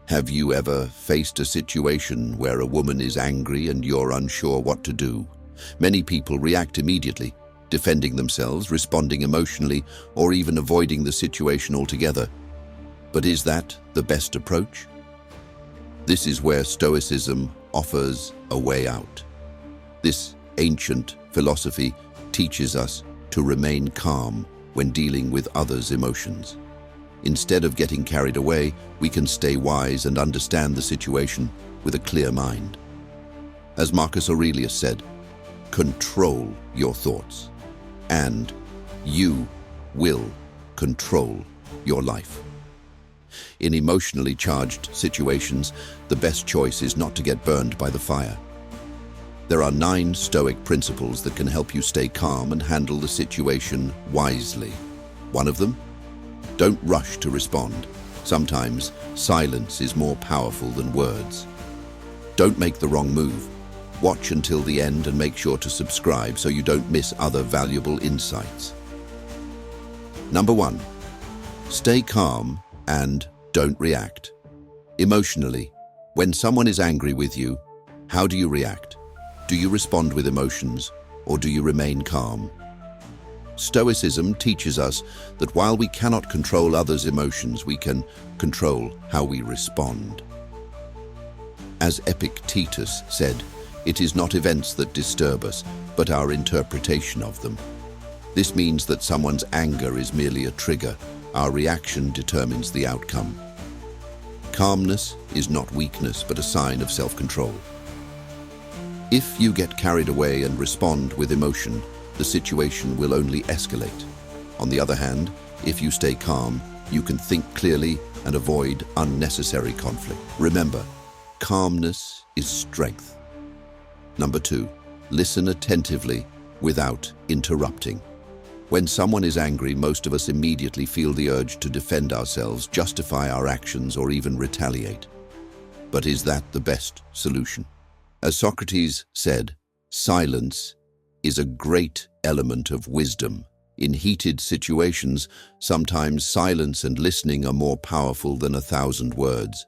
Have you ever faced a situation where a woman is angry and you're unsure what to do? Many people react immediately, defending themselves, responding emotionally, or even avoiding the situation altogether. But is that the best approach? This is where Stoicism offers a way out. This ancient philosophy teaches us to remain calm when dealing with others' emotions. Instead of getting carried away, we can stay wise and understand the situation with a clear mind. As Marcus Aurelius said, control your thoughts, and you will control your life. In emotionally charged situations, the best choice is not to get burned by the fire. There are 9 Stoic principles that can help you stay calm and handle the situation wisely. One of them: don't rush to respond. Sometimes silence is more powerful than words. Don't make the wrong move. Watch until the end and make sure to subscribe so you don't miss other valuable insights. Number 1, stay calm and don't react. Emotionally, when someone is angry with you, how do you react? Do you respond with emotions, or do you remain calm? Stoicism teaches us that while we cannot control others' emotions, we can control how we respond. As Epictetus said, it is not events that disturb us, but our interpretation of them. This means that someone's anger is merely a trigger. Our reaction determines the outcome. Calmness is not weakness, but a sign of self-control. If you get carried away and respond with emotion, the situation will only escalate. On the other hand, if you stay calm, you can think clearly and avoid unnecessary conflict. Remember, calmness is strength. Number 2, listen attentively without interrupting. When someone is angry, most of us immediately feel the urge to defend ourselves, justify our actions, or even retaliate. But is that the best solution? As Socrates said, silence is a great element of wisdom. In heated situations, sometimes silence and listening are more powerful than 1,000 words.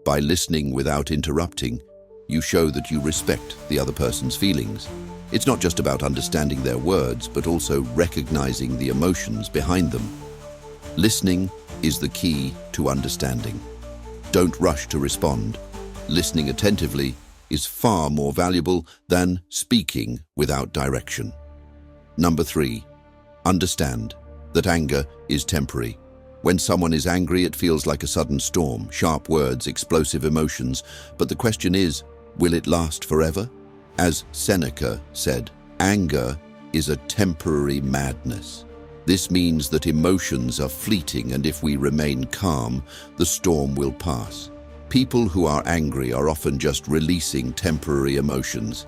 By listening without interrupting, you show that you respect the other person's feelings. It's not just about understanding their words, but also recognizing the emotions behind them. Listening is the key to understanding. Don't rush to respond. Listening attentively is far more valuable than speaking without direction. Number 3, understand that anger is temporary. When someone is angry, it feels like a sudden storm, sharp words, explosive emotions. But the question is, will it last forever? As Seneca said, anger is a temporary madness. This means that emotions are fleeting, and if we remain calm, the storm will pass. People who are angry are often just releasing temporary emotions.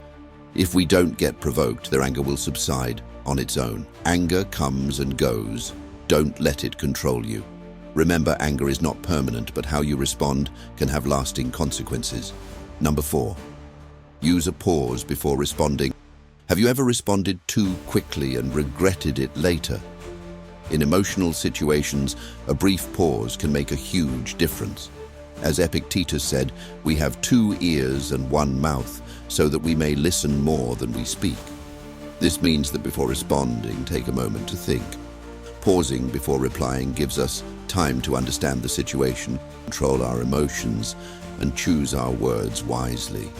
If we don't get provoked, their anger will subside on its own. Anger comes and goes. Don't let it control you. Remember, anger is not permanent, but how you respond can have lasting consequences. Number 4, use a pause before responding. Have you ever responded too quickly and regretted it later? In emotional situations, a brief pause can make a huge difference. As Epictetus said, we have 2 ears and 1 mouth, so that we may listen more than we speak. This means that before responding, take a moment to think. Pausing before replying gives us time to understand the situation, control our emotions, and choose our words wisely.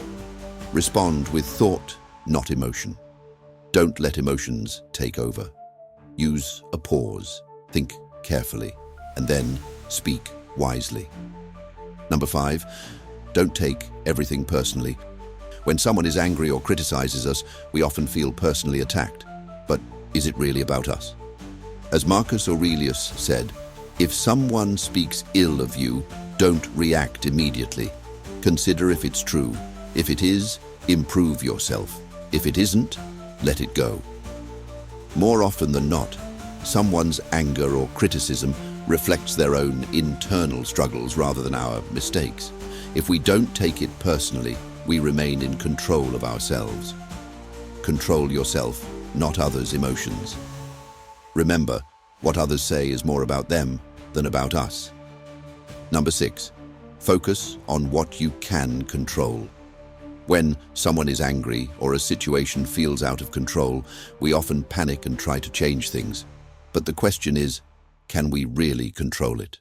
Respond with thought, not emotion. Don't let emotions take over. Use a pause, think carefully, and then speak wisely. Number 5, don't take everything personally. When someone is angry or criticizes us, we often feel personally attacked. But is it really about us? As Marcus Aurelius said, if someone speaks ill of you, don't react immediately. Consider if it's true. If it is, improve yourself. If it isn't, let it go. More often than not, someone's anger or criticism reflects their own internal struggles rather than our mistakes. If we don't take it personally, we remain in control of ourselves. Control yourself, not others' emotions. Remember, what others say is more about them than about us. Number 6, Focus on what you can control. When someone is angry or a situation feels out of control, we often panic and try to change things. But the question is, can we really control it?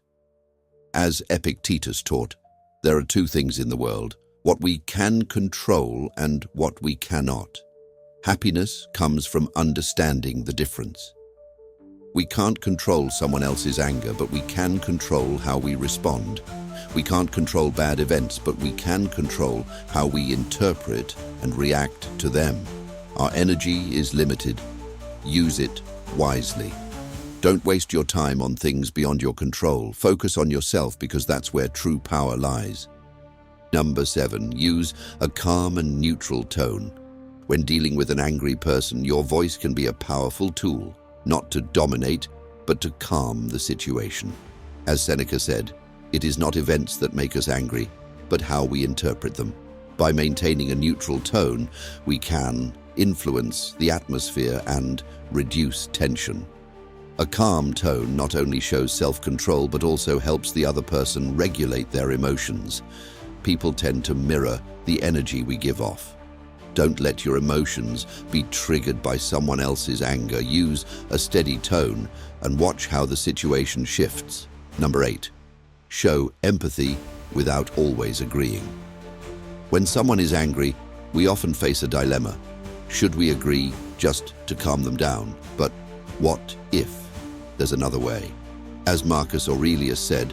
As Epictetus taught, there are two things in the world: what we can control and what we cannot. Happiness comes from understanding the difference. We can't control someone else's anger, but we can control how we respond. We can't control bad events, but we can control how we interpret and react to them. Our energy is limited. Use it wisely. Don't waste your time on things beyond your control. Focus on yourself, because that's where true power lies. Number 7, use a calm and neutral tone. When dealing with an angry person, your voice can be a powerful tool, not to dominate, but to calm the situation. As Seneca said, it is not events that make us angry, but how we interpret them. By maintaining a neutral tone, we can influence the atmosphere and reduce tension. A calm tone not only shows self-control, but also helps the other person regulate their emotions. People tend to mirror the energy we give off. Don't let your emotions be triggered by someone else's anger. Use a steady tone and watch how the situation shifts. Number 8, show empathy without always agreeing. When someone is angry, we often face a dilemma. Should we agree just to calm them down? But what if there's another way? As Marcus Aurelius said,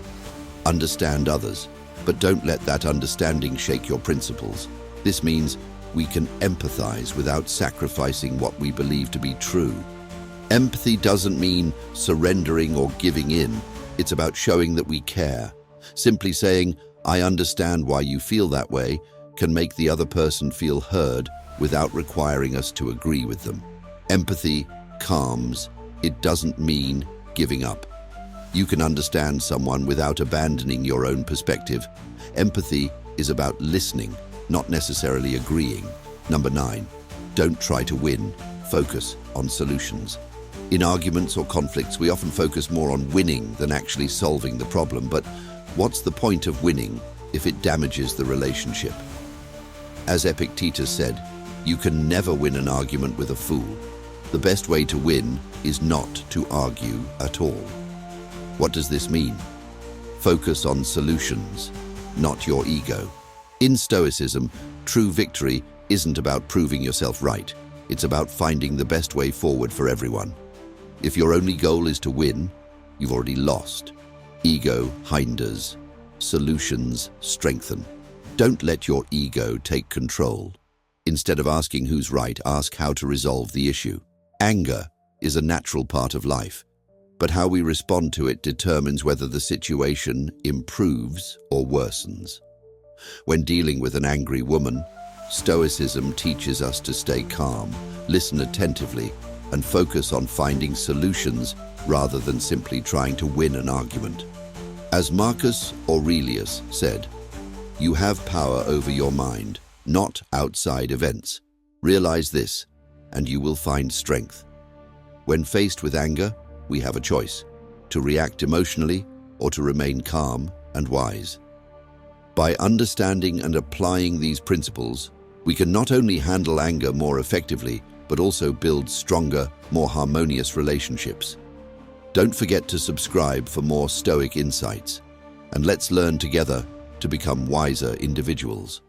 understand others, but don't let that understanding shake your principles. This means we can empathize without sacrificing what we believe to be true. Empathy doesn't mean surrendering or giving in. It's about showing that we care. Simply saying, "I understand why you feel that way," can make the other person feel heard without requiring us to agree with them. Empathy calms. It doesn't mean giving up. You can understand someone without abandoning your own perspective. Empathy is about listening, not necessarily agreeing. Number 9, don't try to win. Focus on solutions. In arguments or conflicts, we often focus more on winning than actually solving the problem. But what's the point of winning if it damages the relationship? As Epictetus said, you can never win an argument with a fool. The best way to win is not to argue at all. What does this mean? Focus on solutions, not your ego. In Stoicism, true victory isn't about proving yourself right. It's about finding the best way forward for everyone. If your only goal is to win, you've already lost. Ego hinders. Solutions strengthen. Don't let your ego take control. Instead of asking who's right, ask how to resolve the issue. Anger is a natural part of life, but how we respond to it determines whether the situation improves or worsens. When dealing with an angry woman, Stoicism teaches us to stay calm, listen attentively, and focus on finding solutions rather than simply trying to win an argument. As Marcus Aurelius said, "You have power over your mind, not outside events. Realize this, and you will find strength." When faced with anger, we have a choice: to react emotionally or to remain calm and wise. By understanding and applying these principles, we can not only handle anger more effectively, but also build stronger, more harmonious relationships. Don't forget to subscribe for more Stoic insights, and let's learn together to become wiser individuals.